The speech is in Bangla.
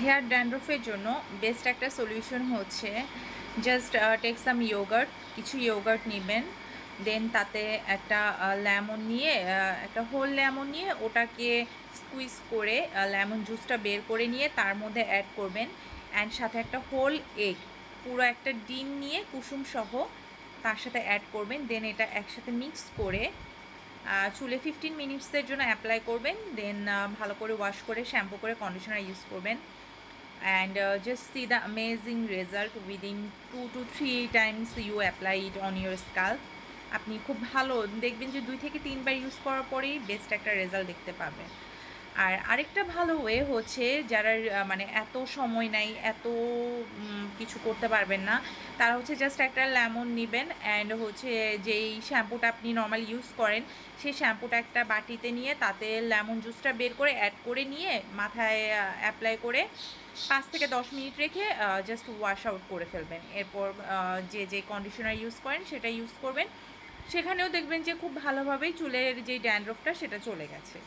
হেয়ার ড্যান্ড্রফের জন্য বেস্ট একটা সলিউশন হচ্ছে জাস্ট টেক সাম ইয়োগার্ট, কিছু ইয়োগার্ট নেবেন, দেন তাতে একটা লেমন নিয়ে, একটা হোল লেমন নিয়ে ওটাকে স্কুইজ করে লেমন জুসটা বের করে নিয়ে তার মধ্যে অ্যাড করবেন। অ্যান্ড সাথে একটা হোল এগ, পুরো একটা ডিম নিয়ে কুসুম সহ তার সাথে অ্যাড করবেন। দেন এটা একসাথে মিক্স করে চুলে 15 মিনিটসের জন্য অ্যাপ্লাই করবেন। দেন ভালো করে ওয়াশ করে শ্যাম্পু করে কন্ডিশনার ইউজ করবেন। And just see the amazing result within 2 to 3 times you apply it on your scalp. আপনি খুব ভালো দেখবেন যে 2 থেকে 3 বার ইউজ করার পরেই বেস্ট একটা রেজাল্ট দেখতে পাবেন। আর আরেকটা ভালো ওয়ে হচ্ছে যারা মানে এত সময় নাই, এত কিছু করতে পারবেন না, তারা হচ্ছে জাস্ট একটা লেমন নেবেন অ্যান্ড হচ্ছে যেই শ্যাম্পুটা আপনি নর্মালি ইউজ করেন সেই শ্যাম্পুটা একটা বাটিতে নিয়ে তাতে লেমন জুসটা বের করে অ্যাড করে নিয়ে মাথায় অ্যাপ্লাই করে 5 থেকে 10 মিনিট রেখে জাস্ট ওয়াশ আউট করে ফেলবেন। এরপর যে কন্ডিশনার ইউজ করেন সেটা ইউজ করবেন, সেখানেও দেখবেন যে খুব ভালোভাবেই চুলের যেই ড্যান্ড্রফটা সেটা চলে গেছে।